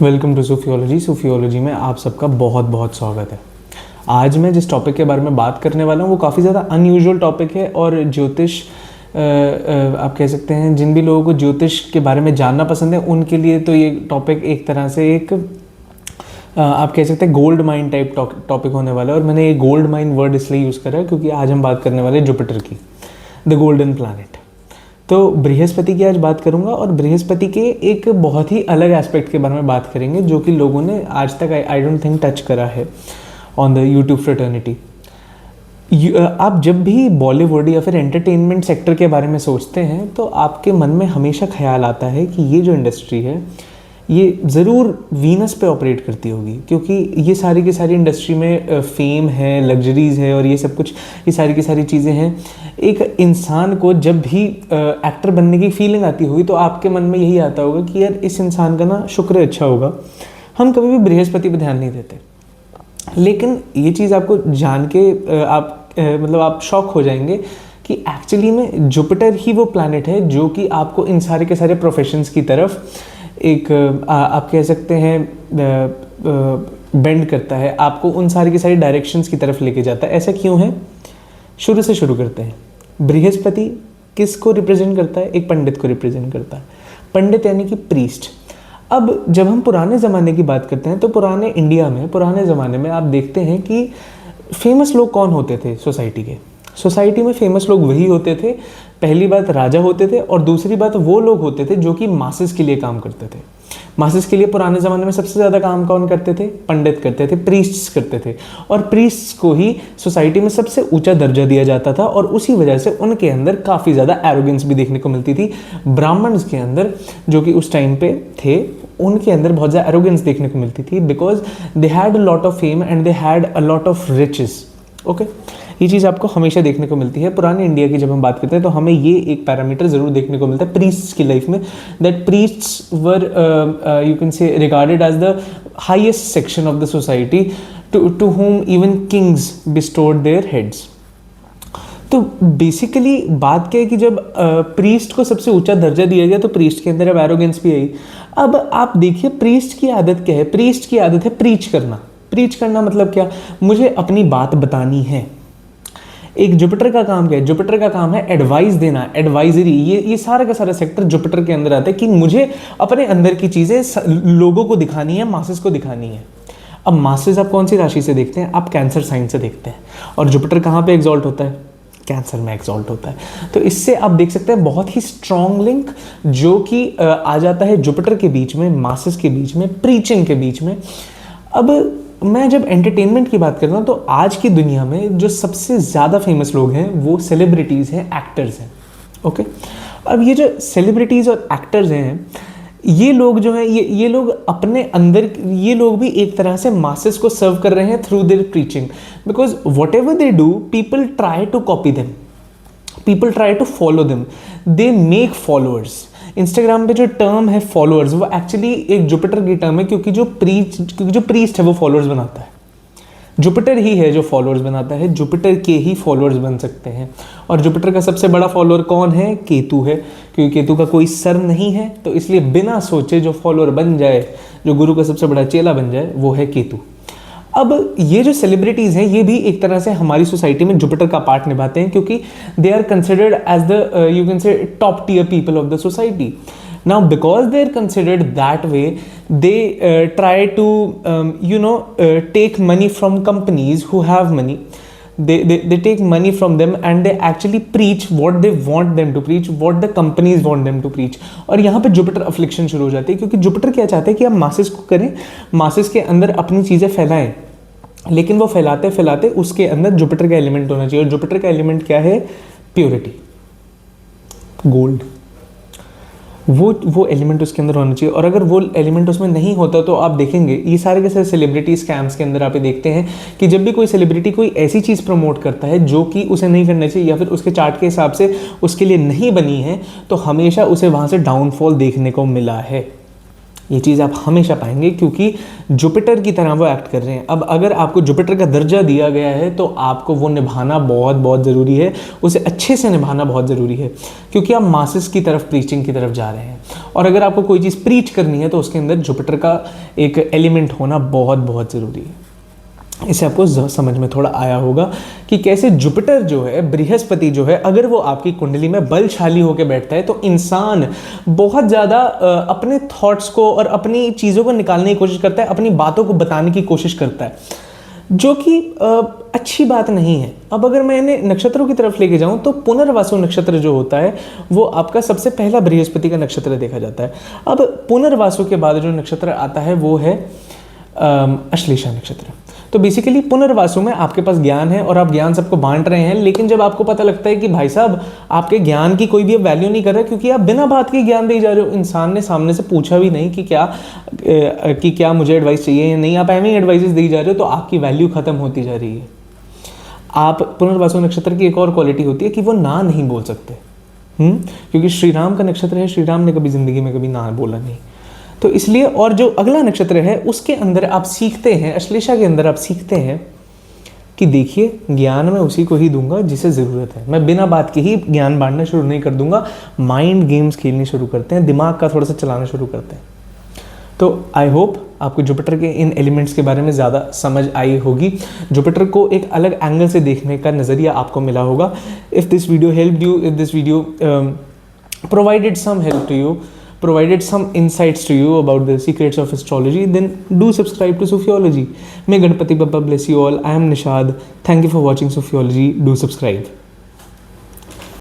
Welcome to सूफियोलॉजी में आप सबका बहुत बहुत स्वागत है। आज मैं जिस टॉपिक के बारे में बात करने वाला हूँ वो काफ़ी ज़्यादा अनयूजुअल टॉपिक है और ज्योतिष आप कह सकते हैं जिन भी लोगों को ज्योतिष के बारे में जानना पसंद है उनके लिए तो ये टॉपिक एक तरह से एक आप कह सकते हैं गोल्ड माइन टाइप टॉपिक होने वाला है। और मैंने ये गोल्ड माइन वर्ड इसलिए यूज़ करा है क्योंकि आज हम बात करने वाले हैं जुपिटर की, द गोल्डन प्लैनेट। तो बृहस्पति की आज बात करूंगा और बृहस्पति के एक बहुत ही अलग एस्पेक्ट के बारे में बात करेंगे जो कि लोगों ने आज तक आई डोंट थिंक टच करा है ऑन द यूट्यूब फ्रेटर्निटी। आप जब भी बॉलीवुड या फिर एंटरटेनमेंट सेक्टर के बारे में सोचते हैं तो आपके मन में हमेशा ख्याल आता है कि ये जो इंडस्ट्री है ये ज़रूर वीनस पे ऑपरेट करती होगी, क्योंकि ये सारी की सारी इंडस्ट्री में फेम है, लग्जरीज़ है और ये सब कुछ, ये सारी की सारी चीज़ें हैं। एक इंसान को जब भी एक्टर बनने की फीलिंग आती होगी तो आपके मन में यही आता होगा कि यार इस इंसान का ना शुक्र अच्छा होगा, हम कभी भी बृहस्पति पे ध्यान नहीं देते। लेकिन ये चीज़ आपको जान के आप शॉक हो जाएंगे कि एक्चुअली में जुपिटर ही वो प्लैनेट है जो कि आपको इन सारे के सारे प्रोफेशंस की तरफ एक आप कह सकते हैं बेंड करता है, आपको उन सारी की सारी डायरेक्शंस की तरफ लेके जाता है। ऐसा क्यों है, शुरू से शुरू करते हैं। बृहस्पति किसको रिप्रेजेंट करता है? एक पंडित को रिप्रेजेंट करता है। पंडित यानी कि प्रीस्ट। अब जब हम पुराने ज़माने की बात करते हैं तो पुराने इंडिया में, पुराने ज़माने में आप देखते हैं कि फेमस लोग कौन होते थे सोसाइटी के। सोसाइटी में फेमस लोग वही होते थे, पहली बात राजा होते थे और दूसरी बात वो लोग होते थे जो कि मासेस के लिए काम करते थे। मासेस के लिए पुराने ज़माने में सबसे ज़्यादा काम कौन करते थे? पंडित करते थे, प्रीस्ट्स करते थे। और प्रीस्ट्स को ही सोसाइटी में सबसे ऊंचा दर्जा दिया जाता था और उसी वजह से उनके अंदर काफ़ी ज़्यादा एरोगेंस भी देखने को मिलती थी। ब्राह्मण्स के अंदर, जो कि उस टाइम पे थे, उनके अंदर बहुत ज़्यादा एरोगेंस देखने को मिलती थी because they had a lot of fame and they had a lot of riches. Okay, ये चीज़ आपको हमेशा देखने को मिलती है। पुराने इंडिया की जब हम बात करते हैं तो हमें ये एक पैरामीटर ज़रूर देखने को मिलता है प्रीस्ट्स की लाइफ में, that priests were you can say regarded as the highest section of the society to whom even kings bestowed their heads. तो बेसिकली बात क्या है कि जब प्रीस्ट को सबसे ऊंचा दर्जा दिया गया तो प्रीस्ट के अंदर अब एरोगेंस भी आई। अब आप देखिए प्रीस्ट की आदत क्या है? प्रीस्ट की आदत है प्रीच करना। प्रीच करना मतलब क्या? मुझे अपनी बात बतानी है। एक जुपिटर का काम क्या है? जुपिटर का काम है एडवाइस देना, एडवाइजरी। ये सारा का सारा सेक्टर जुपिटर के अंदर आता है कि मुझे अपने अंदर की चीज़ें लोगों को दिखानी है, मासेस को दिखानी है। अब मासेस आप कौन सी राशि से देखते हैं? आप कैंसर साइन से देखते हैं। और जुपिटर कहाँ पे एग्जॉल्ट होता है? कैंसर में एग्जॉल्ट होता है। तो इससे आप देख सकते हैं बहुत ही स्ट्रॉन्ग लिंक जो कि आ जाता है जुपिटर के बीच में, मासेस के बीच में, प्रीचिंग के बीच में। अब मैं जब एंटरटेनमेंट की बात करता हूँ तो आज की दुनिया में जो सबसे ज़्यादा फेमस लोग हैं वो सेलिब्रिटीज़ हैं, एक्टर्स हैं। ओके, अब ये जो सेलिब्रिटीज़ और एक्टर्स हैं, ये लोग जो हैं, ये लोग अपने अंदर, ये लोग भी एक तरह से मासेस को सर्व कर रहे हैं through their preaching, because whatever they do people try to copy them, people try to follow them, they make followers. Instagram पे जो टर्म है फॉलोअर्स, वो एक्चुअली एक जुपिटर की टर्म है, क्योंकि जो प्रीस्ट है वो फॉलोअर्स बनाता है। जुपिटर ही है जो फॉलोअर्स बनाता है, जुपिटर के ही फॉलोअर्स बन सकते हैं। और जुपिटर का सबसे बड़ा फॉलोअर कौन है? केतु है, क्योंकि केतु का कोई सर नहीं है, तो इसलिए बिना सोचे जो फॉलोअर बन जाए, जो गुरु का सबसे बड़ा चेला बन जाए, वो है केतु। अब ये जो सेलिब्रिटीज़ हैं ये भी एक तरह से हमारी सोसाइटी में जुपिटर का पार्ट निभाते हैं, क्योंकि they are considered as the you can say top tier people of the society. Now, because they are considered that way, they try to, take money from companies who have money. They take money from them and they actually preach what they want them to preach, what the companies want them to preach. और यहाँ पे Jupiter affliction शुरू हो जाती है, क्योंकि Jupiter क्या चाहते हैं कि आप मासेस को करें, मासेस के अंदर अपनी चीज़ें फैलाएं, लेकिन वो फैलाते फैलाते उसके अंदर जुपिटर का एलिमेंट होना चाहिए। और जुपिटर का एलिमेंट क्या है? Purity, gold. वो एलिमेंट उसके अंदर होना चाहिए। और अगर वो एलिमेंट उसमें नहीं होता तो आप देखेंगे ये सारे के सारे सेलिब्रिटी स्कैम्स के अंदर आप देखते हैं कि जब भी कोई सेलिब्रिटी कोई ऐसी चीज़ प्रमोट करता है जो कि उसे नहीं करना चाहिए या फिर उसके चार्ट के हिसाब से उसके लिए नहीं बनी है, तो हमेशा उसे वहाँ से डाउनफॉल देखने को मिला है। ये चीज़ आप हमेशा पाएंगे, क्योंकि जुपिटर की तरह वो एक्ट कर रहे हैं। अब अगर आपको जुपिटर का दर्जा दिया गया है तो आपको वो निभाना बहुत बहुत ज़रूरी है, उसे अच्छे से निभाना बहुत ज़रूरी है, क्योंकि आप मासेस की तरफ, प्रीचिंग की तरफ जा रहे हैं। और अगर आपको कोई चीज़ प्रीच करनी है तो उसके अंदर जुपिटर का एक एलिमेंट होना बहुत बहुत ज़रूरी है। इससे आपको समझ में थोड़ा आया होगा कि कैसे जुपिटर जो है, बृहस्पति जो है, अगर वो आपकी कुंडली में बलशाली होकर बैठता है तो इंसान बहुत ज़्यादा अपने थॉट्स को और अपनी चीज़ों को निकालने की कोशिश करता है, अपनी बातों को बताने की कोशिश करता है, जो कि अच्छी बात नहीं है। अब अगर मैं इन्हें नक्षत्रों की तरफ लेके जाऊं तो पुनर्वासु नक्षत्र जो होता है वो आपका सबसे पहला बृहस्पति का नक्षत्र देखा जाता है। अब पुनर्वासु के बाद जो नक्षत्र आता है वो है अश्लेषा नक्षत्र। तो बेसिकली पुनर्वासु में आपके पास ज्ञान है और आप ज्ञान सबको बांट रहे हैं, लेकिन जब आपको पता लगता है कि भाई साहब आपके ज्ञान की कोई भी अब वैल्यू नहीं कर रहा, क्योंकि आप बिना बात के ज्ञान दे जा रहे हो, इंसान ने सामने से पूछा भी नहीं कि क्या मुझे एडवाइस चाहिए या नहीं, आप एवं एडवाइसेस दी जा रहे हो, तो आपकी वैल्यू खत्म होती जा रही है। आप पुनर्वासु नक्षत्र की एक और क्वालिटी होती है कि वो ना नहीं बोल सकते, क्योंकि श्री राम का नक्षत्र है, श्री राम ने कभी जिंदगी में कभी ना बोला नहीं। तो इसलिए, और जो अगला नक्षत्र है उसके अंदर आप सीखते हैं, अश्लेषा के अंदर आप सीखते हैं कि देखिए ज्ञान मैं उसी को ही दूंगा जिसे ज़रूरत है, मैं बिना बात के ही ज्ञान बांटना शुरू नहीं कर दूंगा। माइंड गेम्स खेलने शुरू करते हैं, दिमाग का थोड़ा सा चलाना शुरू करते हैं। तो आई होप आपको जुपिटर के इन एलिमेंट्स के बारे में ज़्यादा समझ आई होगी, जुपिटर को एक अलग एंगल से देखने का नज़रिया आपको मिला होगा। If this video helped you, if this video provided some help to you, provided some insights to you about the secrets of astrology, then do subscribe to Sophiology. May Ganpati Bappa bless you all. I am Nishad. Thank you for watching Sophiology. Do subscribe.